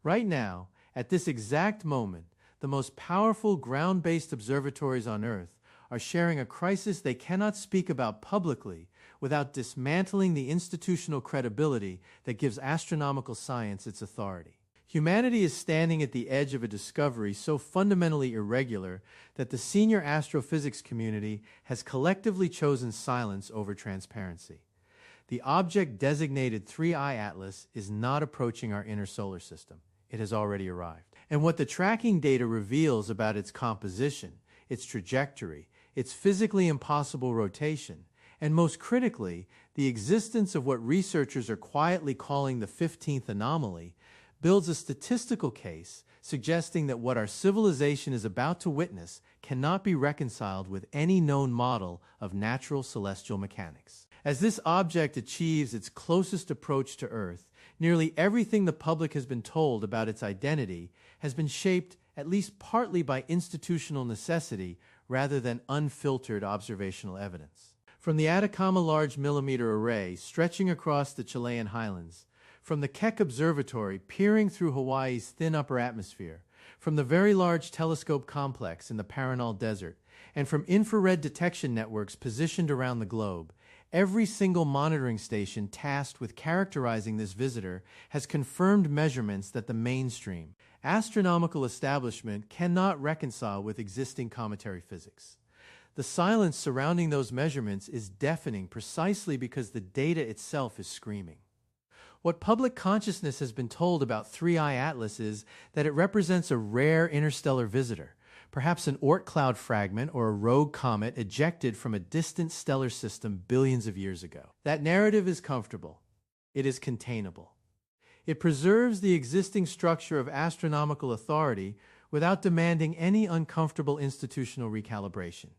Right now, at this exact moment, the most powerful ground-based observatories on Earth are sharing a crisis they cannot speak about publicly without dismantling the institutional credibility that gives astronomical science its authority. Humanity is standing at the edge of a discovery so fundamentally irregular that the senior astrophysics community has collectively chosen silence over transparency. The object designated 3I Atlas is not approaching our inner solar system. It has already arrived. And what the tracking data reveals about its composition, its trajectory, its physically impossible rotation, and most critically, the existence of what researchers are quietly calling the 15th anomaly, builds a statistical case suggesting that what our civilization is about to witness cannot be reconciled with any known model of natural celestial mechanics. As this object achieves its closest approach to Earth, nearly everything the public has been told about its identity has been shaped at least partly by institutional necessity rather than unfiltered observational evidence. From the Atacama Large Millimeter Array stretching across the Chilean highlands, from the Keck Observatory peering through Hawaii's thin upper atmosphere, from the Very Large Telescope Complex in the Paranal Desert, and from infrared detection networks positioned around the globe, every single monitoring station tasked with characterizing this visitor has confirmed measurements that the mainstream astronomical establishment cannot reconcile with existing cometary physics. The silence surrounding those measurements is deafening precisely because the data itself is screaming. What public consciousness has been told about 3I Atlas is that it represents a rare interstellar visitor, perhaps an Oort cloud fragment or a rogue comet ejected from a distant stellar system billions of years ago. That narrative is comfortable. It is containable. It preserves the existing structure of astronomical authority without demanding any uncomfortable institutional recalibration.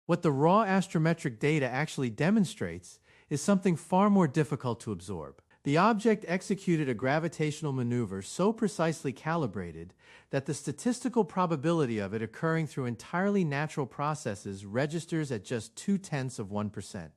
What the raw astrometric data actually demonstrates is something far more difficult to absorb. The object executed a gravitational maneuver so precisely calibrated that the statistical probability of it occurring through entirely natural processes registers at just 0.2%.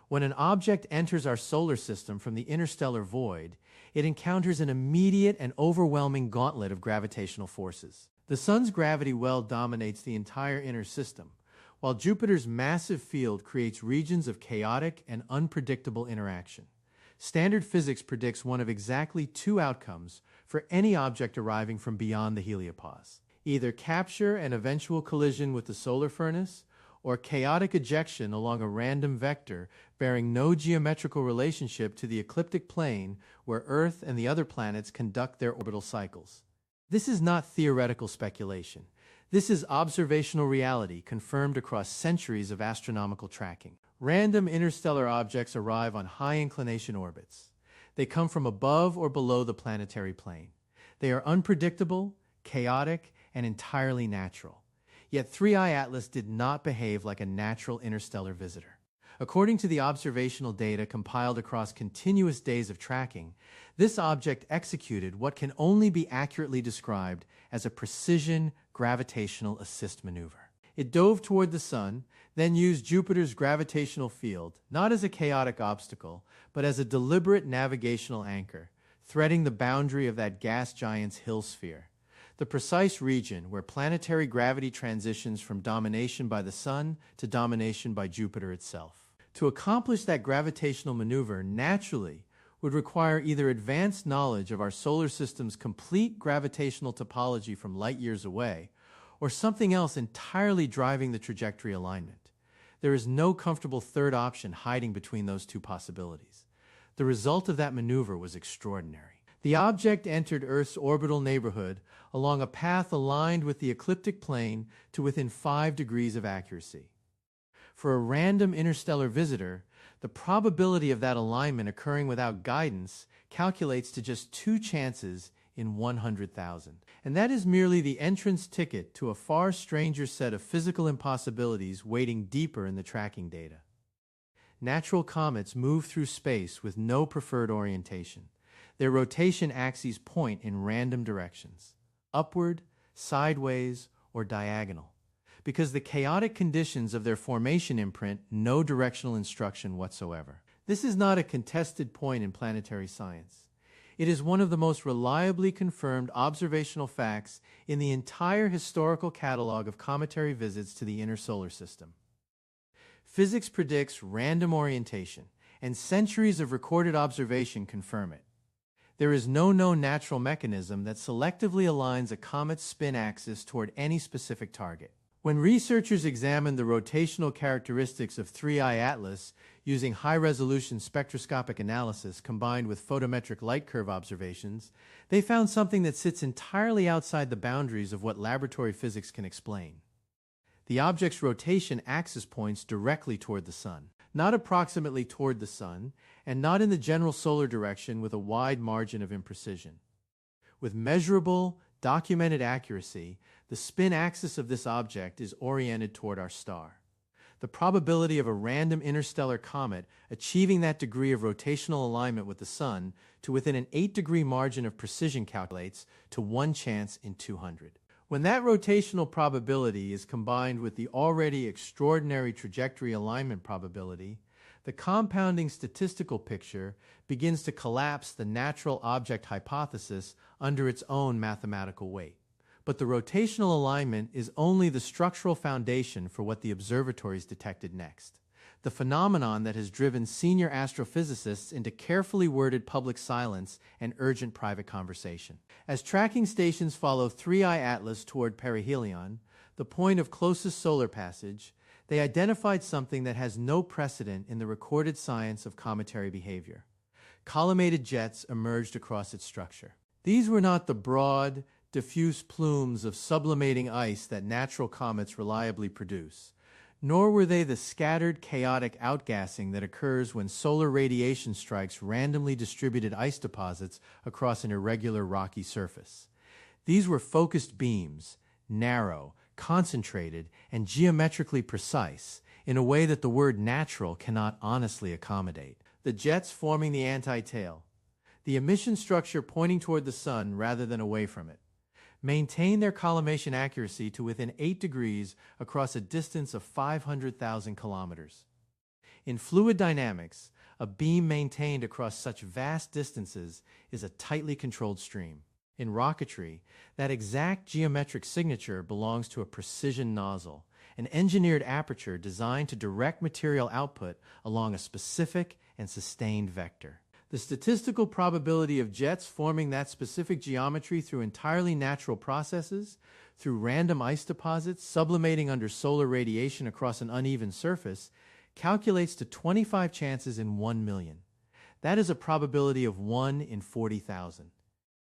When an object enters our solar system from the interstellar void, it encounters an immediate and overwhelming gauntlet of gravitational forces. The Sun's gravity well dominates the entire inner system, while Jupiter's massive field creates regions of chaotic and unpredictable interaction. Standard physics predicts one of exactly two outcomes for any object arriving from beyond the heliopause: either capture and eventual collision with the solar furnace, or chaotic ejection along a random vector bearing no geometrical relationship to the ecliptic plane where Earth and the other planets conduct their orbital cycles. This is not theoretical speculation. This is observational reality confirmed across centuries of astronomical tracking. Random interstellar objects arrive on high-inclination orbits. They come from above or below the planetary plane. They are unpredictable, chaotic, and entirely natural. Yet 3I Atlas did not behave like a natural interstellar visitor. According to the observational data compiled across continuous days of tracking, this object executed what can only be accurately described as a precision gravitational assist maneuver. It dove toward the Sun, then used Jupiter's gravitational field, not as a chaotic obstacle, but as a deliberate navigational anchor, threading the boundary of that gas giant's Hill sphere, the precise region where planetary gravity transitions from domination by the Sun to domination by Jupiter itself. To accomplish that gravitational maneuver naturally would require either advanced knowledge of our solar system's complete gravitational topology from light years away, or something else entirely driving the trajectory alignment. There is no comfortable third option hiding between those two possibilities. The result of that maneuver was extraordinary. The object entered Earth's orbital neighborhood along a path aligned with the ecliptic plane to within 5 degrees of accuracy. For a random interstellar visitor, the probability of that alignment occurring without guidance calculates to just 2 chances in 100,000. And that is merely the entrance ticket to a far stranger set of physical impossibilities waiting deeper in the tracking data. Natural comets move through space with no preferred orientation. Their rotation axes point in random directions: upward, sideways, or diagonal. Because the chaotic conditions of their formation imprint no directional instruction whatsoever. This is not a contested point in planetary science. It is one of the most reliably confirmed observational facts in the entire historical catalog of cometary visits to the inner solar system. Physics predicts random orientation, and centuries of recorded observation confirm it. There is no known natural mechanism that selectively aligns a comet's spin axis toward any specific target. When researchers examined the rotational characteristics of 3I Atlas using high-resolution spectroscopic analysis combined with photometric light curve observations, they found something that sits entirely outside the boundaries of what laboratory physics can explain. The object's rotation axis points directly toward the Sun, not approximately toward the Sun, and not in the general solar direction with a wide margin of imprecision. With measurable, documented accuracy, the spin axis of this object is oriented toward our star. The probability of a random interstellar comet achieving that degree of rotational alignment with the Sun to within an 8-degree margin of precision calculates to 1 chance in 200. When that rotational probability is combined with the already extraordinary trajectory alignment probability, the compounding statistical picture begins to collapse the natural object hypothesis under its own mathematical weight. But the rotational alignment is only the structural foundation for what the observatories detected next, the phenomenon that has driven senior astrophysicists into carefully worded public silence and urgent private conversation. As tracking stations follow 3I Atlas toward perihelion, the point of closest solar passage, they identified something that has no precedent in the recorded science of cometary behavior. Collimated jets emerged across its structure. These were not the broad, diffuse plumes of sublimating ice that natural comets reliably produce, nor were they the scattered, chaotic outgassing that occurs when solar radiation strikes randomly distributed ice deposits across an irregular rocky surface. These were focused beams, narrow, concentrated, and geometrically precise, in a way that the word natural cannot honestly accommodate. The jets forming the anti-tail, the emission structure pointing toward the Sun rather than away from it, maintain their collimation accuracy to within 8 degrees across a distance of 500,000 kilometers. In fluid dynamics, a beam maintained across such vast distances is a tightly controlled stream. In rocketry, that exact geometric signature belongs to a precision nozzle, an engineered aperture designed to direct material output along a specific and sustained vector. The statistical probability of jets forming that specific geometry through entirely natural processes, through random ice deposits sublimating under solar radiation across an uneven surface, calculates to 25 chances in 1 million. That is a probability of 1 in 40,000.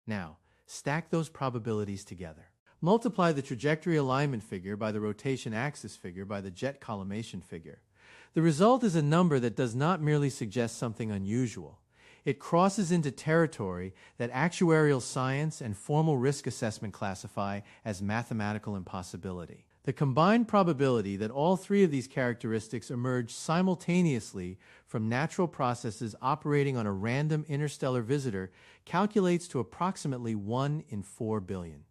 Now, stack those probabilities together. Multiply the trajectory alignment figure by the rotation axis figure by the jet collimation figure. The result is a number that does not merely suggest something unusual. It crosses into territory that actuarial science and formal risk assessment classify as mathematical impossibility. The combined probability that all 3 of these characteristics emerge simultaneously from natural processes operating on a random interstellar visitor calculates to approximately 1 in 4 billion.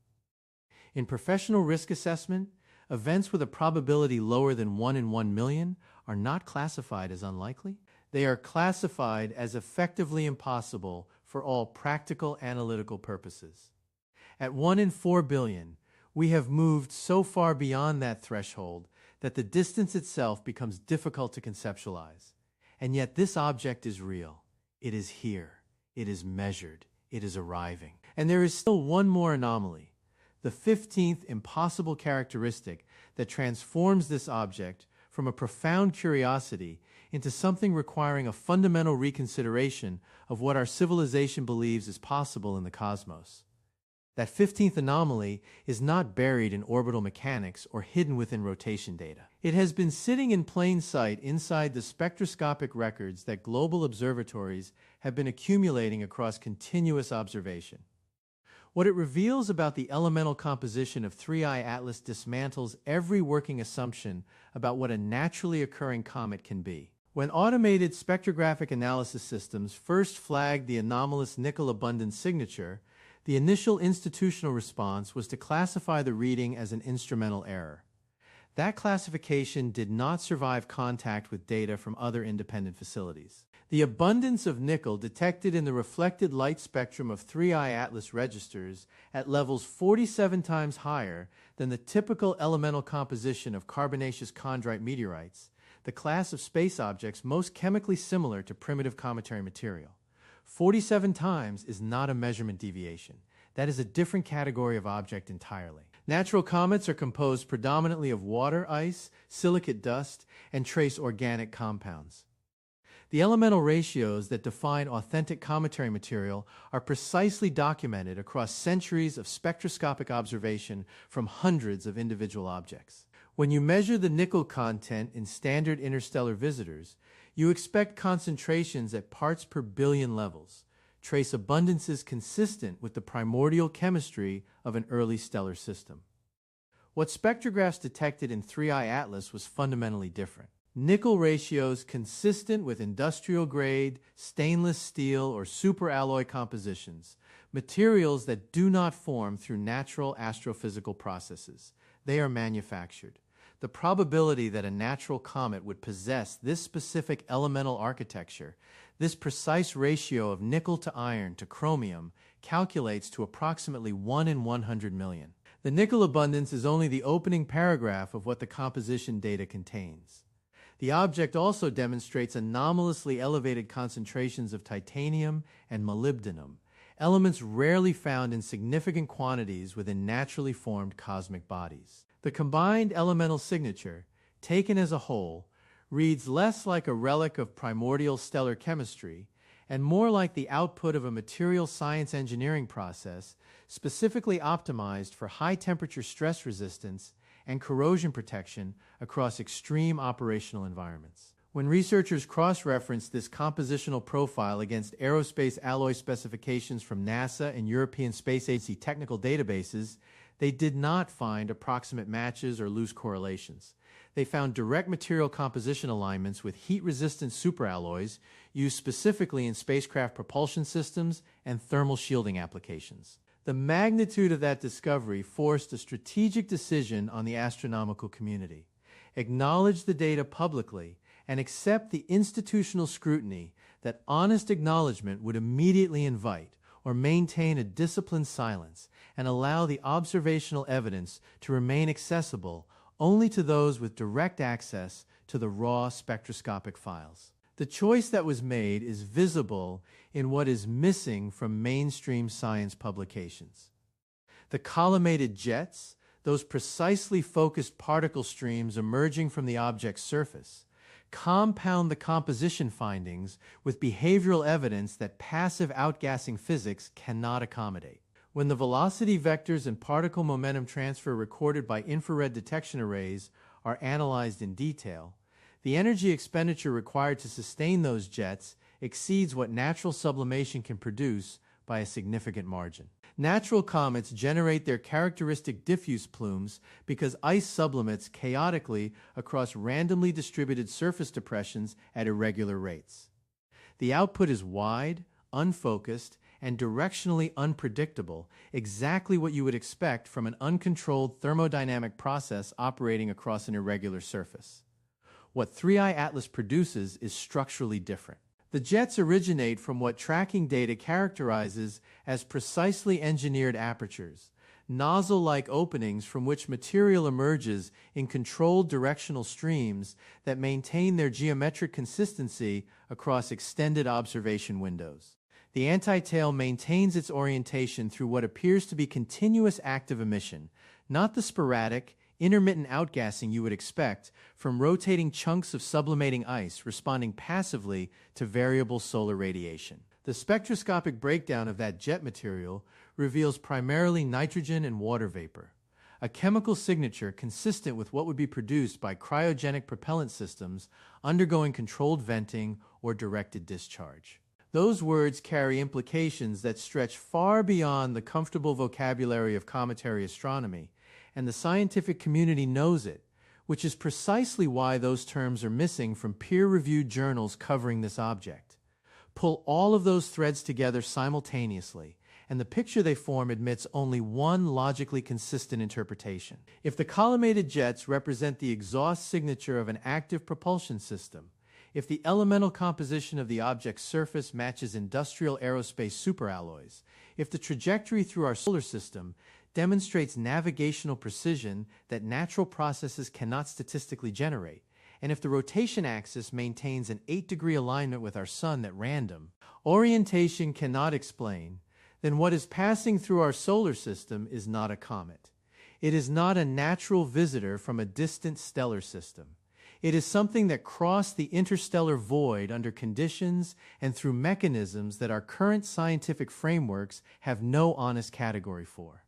In professional risk assessment, events with a probability lower than 1 in 1 million are not classified as unlikely. They are classified as effectively impossible for all practical analytical purposes. At 1 in 4 billion, we have moved so far beyond that threshold that the distance itself becomes difficult to conceptualize. And yet this object is real. It is here. It is measured. It is arriving. And there is still one more anomaly, the 15th impossible characteristic that transforms this object from a profound curiosity into something requiring a fundamental reconsideration of what our civilization believes is possible in the cosmos. That 15th anomaly is not buried in orbital mechanics or hidden within rotation data. It has been sitting in plain sight inside the spectroscopic records that global observatories have been accumulating across continuous observation. What it reveals about the elemental composition of 3I Atlas dismantles every working assumption about what a naturally occurring comet can be. When automated spectrographic analysis systems first flagged the anomalous nickel abundance signature, the initial institutional response was to classify the reading as an instrumental error. That classification did not survive contact with data from other independent facilities. The abundance of nickel detected in the reflected light spectrum of 3I Atlas registers at levels 47 times higher than the typical elemental composition of carbonaceous chondrite meteorites, the class of space objects most chemically similar to primitive cometary material. 47 times is not a measurement deviation. That is a different category of object entirely. Natural comets are composed predominantly of water, ice, silicate dust, and trace organic compounds. The elemental ratios that define authentic cometary material are precisely documented across centuries of spectroscopic observation from hundreds of individual objects. When you measure the nickel content in standard interstellar visitors, you expect concentrations at parts per billion levels, trace abundances consistent with the primordial chemistry of an early stellar system. What spectrographs detected in 3I Atlas was fundamentally different. Nickel ratios consistent with industrial-grade, stainless steel, or superalloy compositions, materials that do not form through natural astrophysical processes. They are manufactured. The probability that a natural comet would possess this specific elemental architecture, this precise ratio of nickel to iron to chromium, calculates to approximately 1 in 100 million. The nickel abundance is only the opening paragraph of what the composition data contains. The object also demonstrates anomalously elevated concentrations of titanium and molybdenum, elements rarely found in significant quantities within naturally formed cosmic bodies. The combined elemental signature, taken as a whole, reads less like a relic of primordial stellar chemistry and more like the output of a material science engineering process specifically optimized for high-temperature stress resistance and corrosion protection across extreme operational environments. When researchers cross-referenced this compositional profile against aerospace alloy specifications from NASA and European Space Agency technical databases, they did not find approximate matches or loose correlations. They found direct material composition alignments with heat-resistant superalloys used specifically in spacecraft propulsion systems and thermal shielding applications. The magnitude of that discovery forced a strategic decision on the astronomical community. Acknowledge the data publicly and accept the institutional scrutiny that honest acknowledgement would immediately invite, or maintain a disciplined silence and allow the observational evidence to remain accessible only to those with direct access to the raw spectroscopic files. The choice that was made is visible in what is missing from mainstream science publications. The collimated jets, those precisely focused particle streams emerging from the object's surface, compound the composition findings with behavioral evidence that passive outgassing physics cannot accommodate. When the velocity vectors and particle momentum transfer recorded by infrared detection arrays are analyzed in detail, the energy expenditure required to sustain those jets exceeds what natural sublimation can produce by a significant margin. Natural comets generate their characteristic diffuse plumes because ice sublimates chaotically across randomly distributed surface depressions at irregular rates. The output is wide, unfocused, and directionally unpredictable, exactly what you would expect from an uncontrolled thermodynamic process operating across an irregular surface. What 3I Atlas produces is structurally different. The jets originate from what tracking data characterizes as precisely engineered apertures, nozzle-like openings from which material emerges in controlled directional streams that maintain their geometric consistency across extended observation windows. The antitail maintains its orientation through what appears to be continuous active emission, not the sporadic, intermittent outgassing you would expect from rotating chunks of sublimating ice responding passively to variable solar radiation. The spectroscopic breakdown of that jet material reveals primarily nitrogen and water vapor, a chemical signature consistent with what would be produced by cryogenic propellant systems undergoing controlled venting or directed discharge. Those words carry implications that stretch far beyond the comfortable vocabulary of cometary astronomy, and the scientific community knows it, which is precisely why those terms are missing from peer-reviewed journals covering this object. Pull all of those threads together simultaneously, and the picture they form admits only one logically consistent interpretation. If the collimated jets represent the exhaust signature of an active propulsion system, if the elemental composition of the object's surface matches industrial aerospace superalloys, if the trajectory through our solar system demonstrates navigational precision that natural processes cannot statistically generate, and if the rotation axis maintains an 8-degree alignment with our sun that random orientation cannot explain, then what is passing through our solar system is not a comet. It is not a natural visitor from a distant stellar system. It is something that crossed the interstellar void under conditions and through mechanisms that our current scientific frameworks have no honest category for.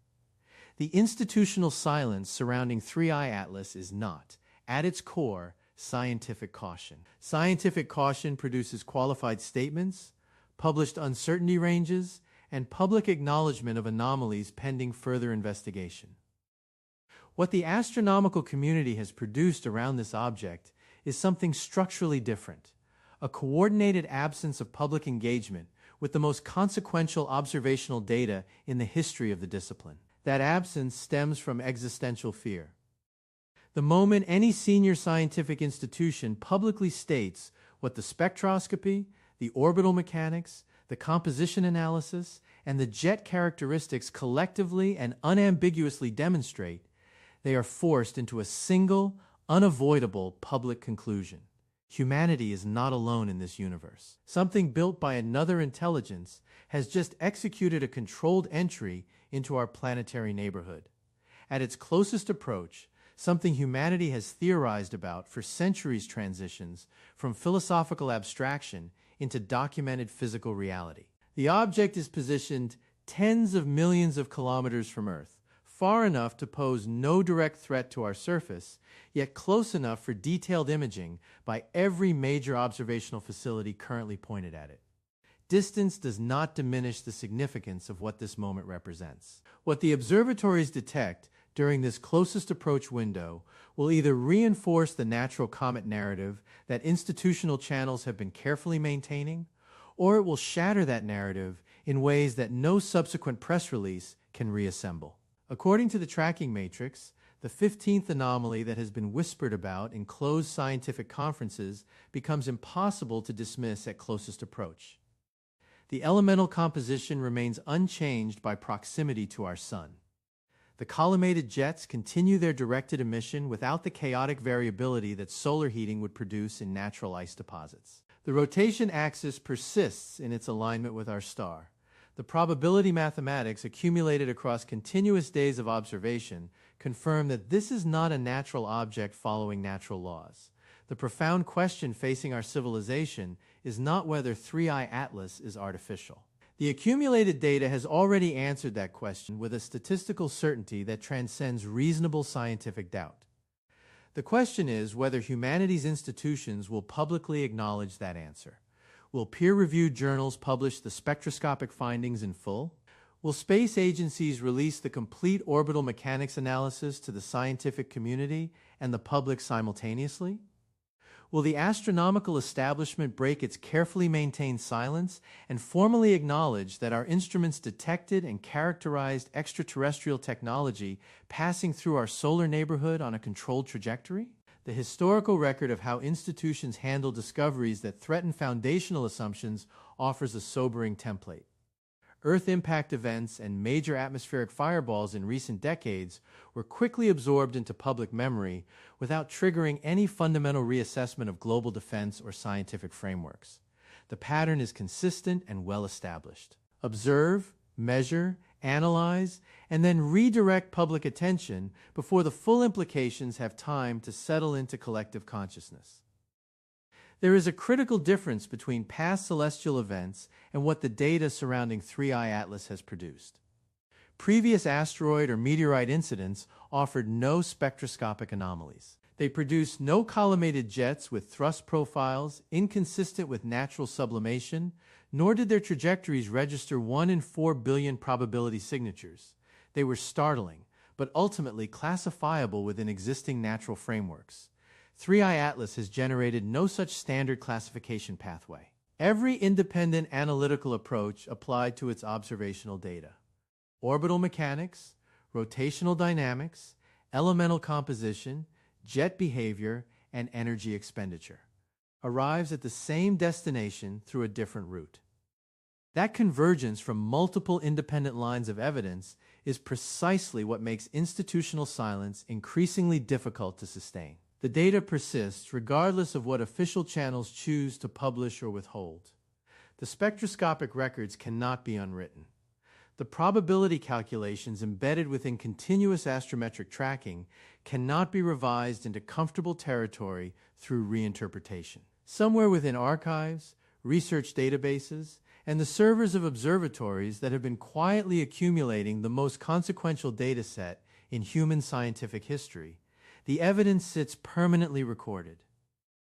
The institutional silence surrounding 3I Atlas is not, at its core, scientific caution. Scientific caution produces qualified statements, published uncertainty ranges, and public acknowledgement of anomalies pending further investigation. What the astronomical community has produced around this object is something structurally different, a coordinated absence of public engagement with the most consequential observational data in the history of the discipline. That absence stems from existential fear. The moment any senior scientific institution publicly states what the spectroscopy, the orbital mechanics, the composition analysis, and the jet characteristics collectively and unambiguously demonstrate, they are forced into a single, unavoidable public conclusion. Humanity is not alone in this universe. Something built by another intelligence has just executed a controlled entry into our planetary neighborhood. At its closest approach, something humanity has theorized about for centuries transitions from philosophical abstraction into documented physical reality. The object is positioned tens of millions of kilometers from Earth, far enough to pose no direct threat to our surface, yet close enough for detailed imaging by every major observational facility currently pointed at it. Distance does not diminish the significance of what this moment represents. What the observatories detect during this closest approach window will either reinforce the natural comet narrative that institutional channels have been carefully maintaining, or it will shatter that narrative in ways that no subsequent press release can reassemble. According to the tracking matrix, the 15th anomaly that has been whispered about in closed scientific conferences becomes impossible to dismiss at closest approach. The elemental composition remains unchanged by proximity to our sun. The collimated jets continue their directed emission without the chaotic variability that solar heating would produce in natural ice deposits. The rotation axis persists in its alignment with our star. The probability mathematics accumulated across continuous days of observation confirm that this is not a natural object following natural laws. The profound question facing our civilization is not whether 3I Atlas is artificial. The accumulated data has already answered that question with a statistical certainty that transcends reasonable scientific doubt. The question is whether humanity's institutions will publicly acknowledge that answer. Will peer-reviewed journals publish the spectroscopic findings in full? Will space agencies release the complete orbital mechanics analysis to the scientific community and the public simultaneously? Will the astronomical establishment break its carefully maintained silence and formally acknowledge that our instruments detected and characterized extraterrestrial technology passing through our solar neighborhood on a controlled trajectory? The historical record of how institutions handle discoveries that threaten foundational assumptions offers a sobering template. Earth impact events and major atmospheric fireballs in recent decades were quickly absorbed into public memory without triggering any fundamental reassessment of global defense or scientific frameworks. The pattern is consistent and well established. Observe, measure, analyze, and then redirect public attention before the full implications have time to settle into collective consciousness. There is a critical difference between past celestial events and what the data surrounding 3I Atlas has produced. Previous asteroid or meteorite incidents offered no spectroscopic anomalies. They produced no collimated jets with thrust profiles inconsistent with natural sublimation, nor did their trajectories register 1 in 4 billion probability signatures. They were startling, but ultimately classifiable within existing natural frameworks. 3I Atlas has generated no such standard classification pathway. every independent analytical approach applied to its observational data. Orbital mechanics, rotational dynamics, elemental composition, jet behavior, and energy expenditure arrives at the same destination through a different route. That convergence from multiple independent lines of evidence is precisely what makes institutional silence increasingly difficult to sustain. The data persists regardless of what official channels choose to publish or withhold. The spectroscopic records cannot be unwritten. The probability calculations embedded within continuous astrometric tracking cannot be revised into comfortable territory through reinterpretation. Somewhere within archives, research databases, and the servers of observatories that have been quietly accumulating the most consequential data set in human scientific history, the evidence sits permanently recorded.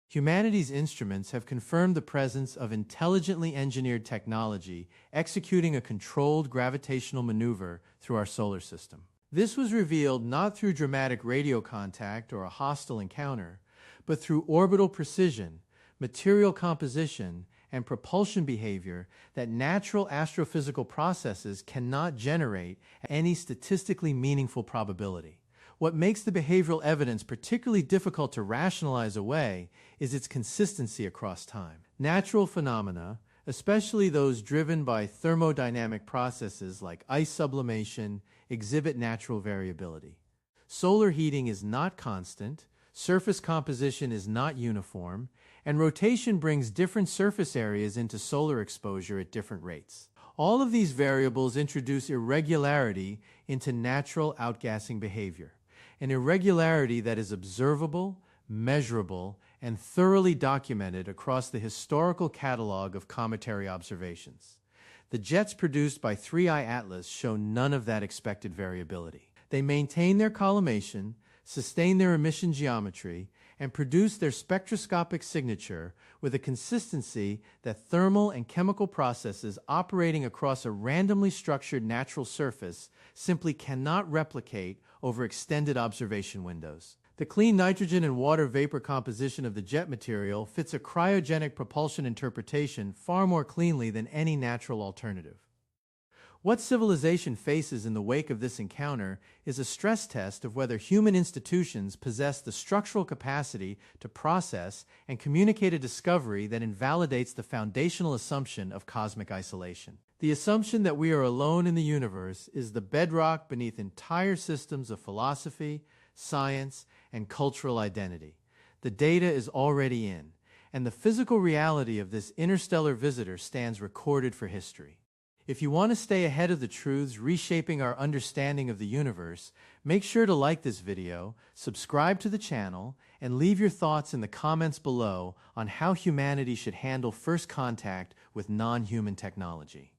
Humanity's instruments have confirmed the presence of intelligently engineered technology executing a controlled gravitational maneuver through our solar system. This was revealed not through dramatic radio contact or a hostile encounter, but through orbital precision, material composition, and propulsion behavior that natural astrophysical processes cannot generate at any statistically meaningful probability. What makes the behavioral evidence particularly difficult to rationalize away is its consistency across time. Natural phenomena, especially those driven by thermodynamic processes like ice sublimation, exhibit natural variability. Solar heating is not constant, surface composition is not uniform, and rotation brings different surface areas into solar exposure at different rates. All of these variables introduce irregularity into natural outgassing behavior, an irregularity that is observable, measurable, and thoroughly documented across the historical catalog of cometary observations. The jets produced by 3I Atlas show none of that expected variability. They maintain their collimation, sustain their emission geometry, and produce their spectroscopic signature with a consistency that thermal and chemical processes operating across a randomly structured natural surface simply cannot replicate over extended observation windows. The clean nitrogen and water vapor composition of the jet material fits a cryogenic propulsion interpretation far more cleanly than any natural alternative. What civilization faces in the wake of this encounter is a stress test of whether human institutions possess the structural capacity to process and communicate a discovery that invalidates the foundational assumption of cosmic isolation. The assumption that we are alone in the universe is the bedrock beneath entire systems of philosophy, science, and cultural identity. The data is already in, and the physical reality of this interstellar visitor stands recorded for history. If you want to stay ahead of the truths reshaping our understanding of the universe, make sure to like this video, subscribe to the channel, and leave your thoughts in the comments below on how humanity should handle first contact with non-human technology.